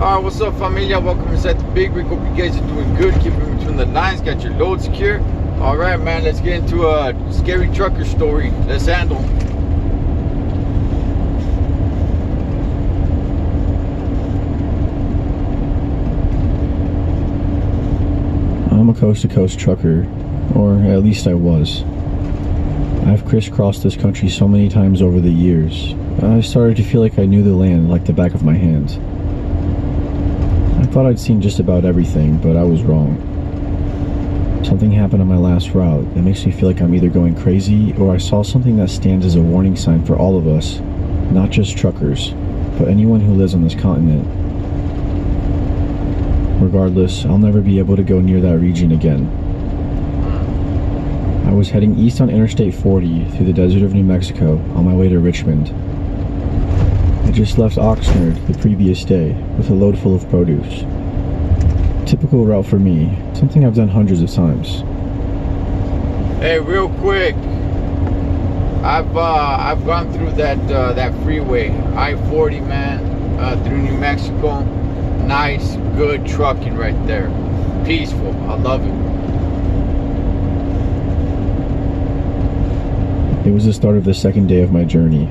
Alright, what's up, familia? Welcome inside the Big Rig. Hope you guys are doing good, keeping between the lines, got your load secure. Alright, man, let's get into a scary trucker story. Let's handle. I'm a coast-to-coast trucker, or at least I was. I've crisscrossed this country so many times over the years, I started to feel like I knew the land like the back of my hand. I thought I'd seen just about everything, but I was wrong. Something happened on my last route that makes me feel like I'm either going crazy or I saw something that stands as a warning sign for all of us, not just truckers, but anyone who lives on this continent. Regardless, I'll never be able to go near that region again. I was heading east on Interstate 40 through the desert of New Mexico on my way to Richmond. I just left Oxnard the previous day with a load full of produce. Typical route for me, something I've done hundreds of times. Hey, real quick, I've gone through that freeway, I-40, man, through New Mexico. Nice, good trucking right there. Peaceful. I love it. It was the start of the second day of my journey.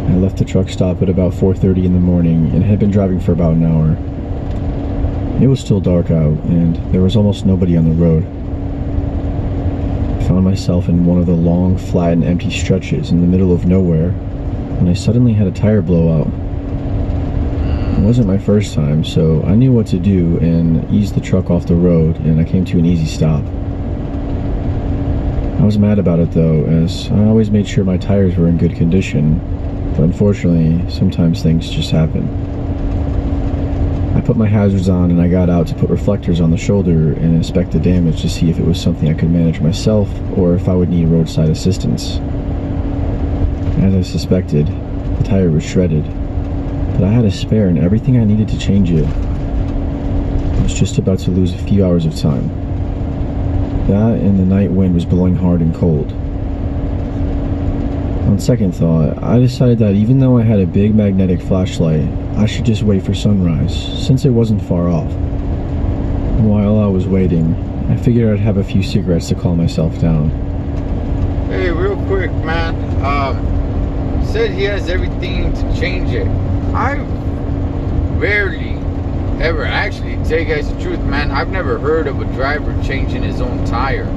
I left the truck stop at about 4:30 in the morning and had been driving for about an hour. It was still dark out, and there was almost nobody on the road. I found myself in one of the long, flat, and empty stretches in the middle of nowhere when I suddenly had a tire blowout. It wasn't my first time, so I knew what to do and eased the truck off the road, and I came to an easy stop. I was mad about it though, as I always made sure my tires were in good condition, but unfortunately, sometimes things just happen. I put my hazards on and I got out to put reflectors on the shoulder and inspect the damage to see if it was something I could manage myself or if I would need roadside assistance. As I suspected, the tire was shredded, but I had a spare and everything I needed to change it. I was just about to lose a few hours of time. That and the night wind was blowing hard and cold. On second thought, I decided that even though I had a big magnetic flashlight, I should just wait for sunrise, since it wasn't far off. While I was waiting, I figured I'd have a few cigarettes to calm myself down. Hey, real quick, man. Said he has everything to change it. I rarely ever, actually, to tell you guys the truth, man, I've never heard of a driver changing his own tire.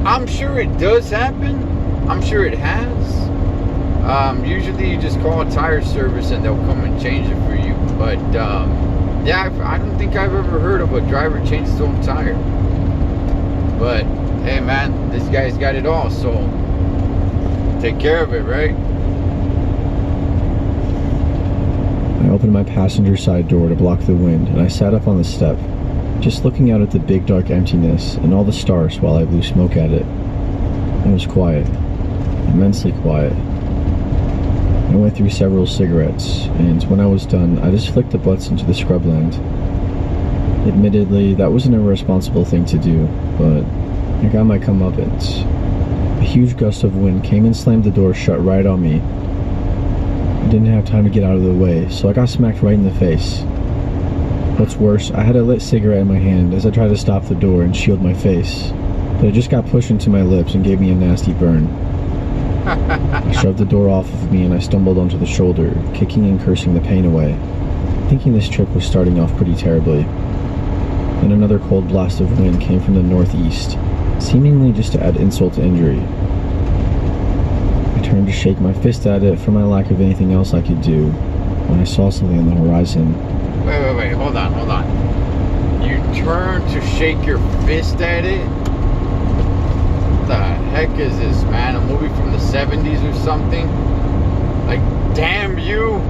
I'm sure it does happen. I'm sure it has. Usually you just call a tire service and they'll come and change it for you. But yeah, I don't think I've ever heard of a driver change his own tire. But hey, man, this guy's got it all, so take care of it, right? I opened my passenger side door to block the wind, and I sat up on the step, just looking out at the big dark emptiness and all the stars while I blew smoke at it. It was quiet, immensely quiet. I went through several cigarettes, and when I was done, I just flicked the butts into the scrubland. Admittedly, that was an irresponsible thing to do, but I got my comeuppance. A huge gust of wind came and slammed the door shut right on me. I didn't have time to get out of the way, so I got smacked right in the face. What's worse, I had a lit cigarette in my hand as I tried to stop the door and shield my face, but it just got pushed into my lips and gave me a nasty burn. I shoved the door off of me and I stumbled onto the shoulder, kicking and cursing the pain away, thinking this trip was starting off pretty terribly. Then another cold blast of wind came from the northeast, seemingly just to add insult to injury. I turned to shake my fist at it for my lack of anything else I could do, when I saw something on the horizon. Wait, hold on. You turned to shake your fist at it? What the heck is this, man? A movie from the 70s or something? Like, damn you!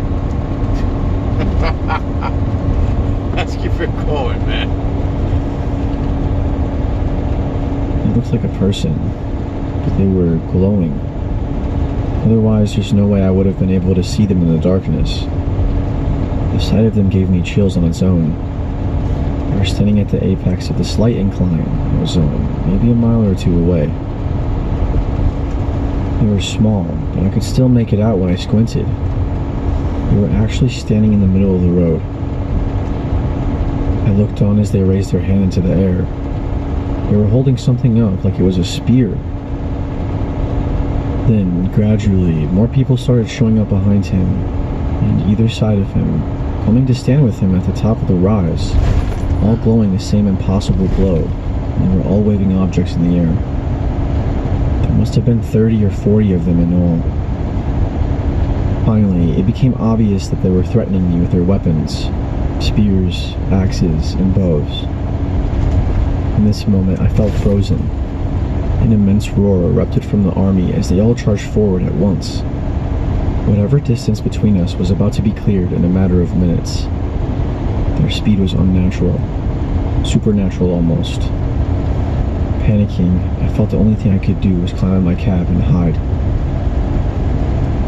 Let's keep it going, man. It looked like a person, but they were glowing. Otherwise, there's no way I would have been able to see them in the darkness. The sight of them gave me chills on its own. They were standing at the apex of the slight incline I was on, maybe a mile or two away. They were small, but I could still make it out when I squinted. They were actually standing in the middle of the road, I looked on as they raised their hand into the air. They were holding something up like it was a spear. Then, gradually, more people started showing up behind him and either side of him, coming to stand with him at the top of the rise, all glowing the same impossible glow, and they were all waving objects in the air. There must have been 30 or 40 of them in all. Finally, it became obvious that they were threatening me with their weapons, spears, axes, and bows. In this moment, I felt frozen. An immense roar erupted from the army as they all charged forward at once. Whatever distance between us was about to be cleared in a matter of minutes. Their speed was unnatural, supernatural almost. Panicking, I felt the only thing I could do was climb out of my cab and hide.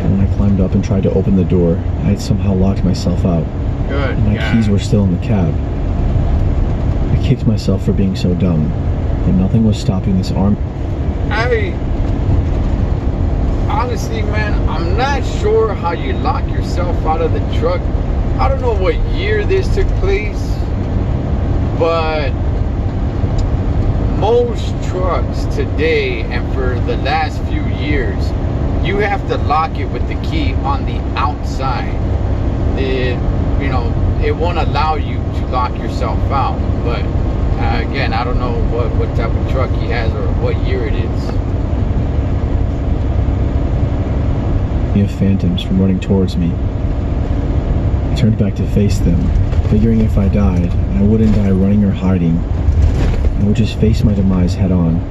And when I climbed up and tried to open the door, I had somehow locked myself out, Good. and my keys were still in the cab. I kicked myself for being so dumb, but nothing was stopping this arm. Honestly, man, I'm not sure how you lock yourself out of the truck. I don't know what year this took place, but most trucks today and for the last few years, you have to lock it with the key on the outside. It won't allow you to lock yourself out. But again, I don't know what type of truck he has or what year it is. Of phantoms from running towards me. I turned back to face them, figuring if I died, I wouldn't die running or hiding. I would just face my demise head on.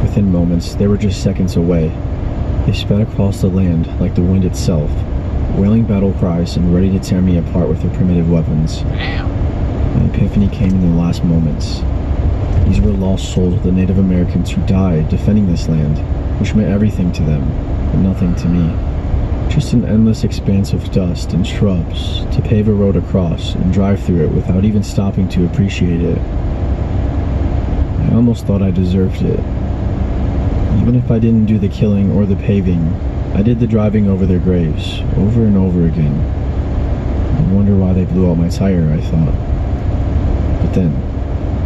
Within moments, they were just seconds away. They sped across the land like the wind itself, wailing battle cries and ready to tear me apart with their primitive weapons. Damn. My epiphany came in the last moments. These were lost souls of the Native Americans who died defending this land, which meant everything to them, but nothing to me. Just an endless expanse of dust and shrubs to pave a road across and drive through it without even stopping to appreciate it. I almost thought I deserved it. Even if I didn't do the killing or the paving, I did the driving over their graves, over and over again. I wonder why they blew out my tire, I thought. But then,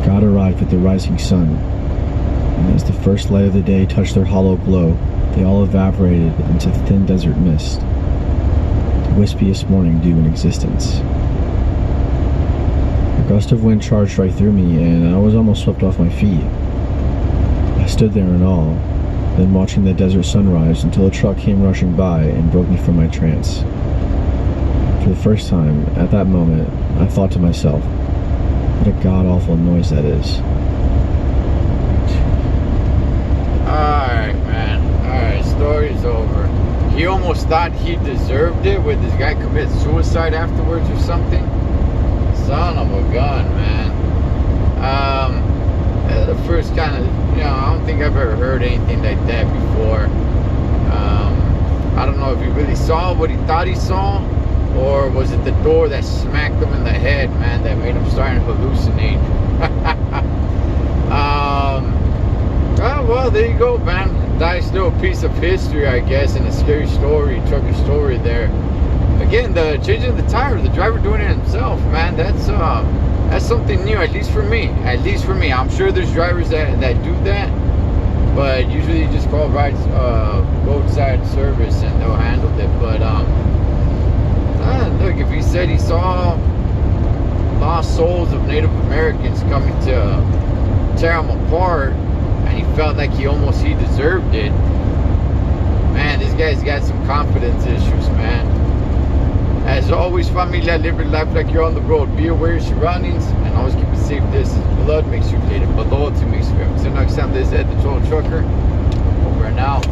God arrived with the rising sun, and as the first light of the day touched their hollow glow, they all evaporated into thin desert mist, the wispiest morning dew in existence. A gust of wind charged right through me, and I was almost swept off my feet. I stood there in awe, then watching the desert sunrise until a truck came rushing by and broke me from my trance. For the first time, at that moment, I thought to myself, what a god-awful noise that is. Alright, man. Alright, story's over. He almost thought he deserved it with this guy commit suicide afterwards or something. Son of a gun, man. The first kind of, I don't think I've ever heard anything like that before. I don't know if he really saw what he thought he saw, or was it the door that smacked him in the head, man, that made him start to hallucinate. Well, there you go, man. Nice little piece of history, I guess, and a scary story, trucker story there. Again, the changing the tire, the driver doing it himself, man, that's something new, at least for me. I'm sure there's drivers that do that, but usually you just call roadside service and they'll handle it. But look, if he said he saw lost souls of Native Americans coming to tear him apart, and he felt like he deserved it, man, this guy's got some confidence issues, man. As always, familia, live your life like you're on the road. Be aware of your surroundings and always keep a safe distance. Blood makes you greater, but loyalty makes you greater. Until next time, this is Ed the Total Trucker. Over and out.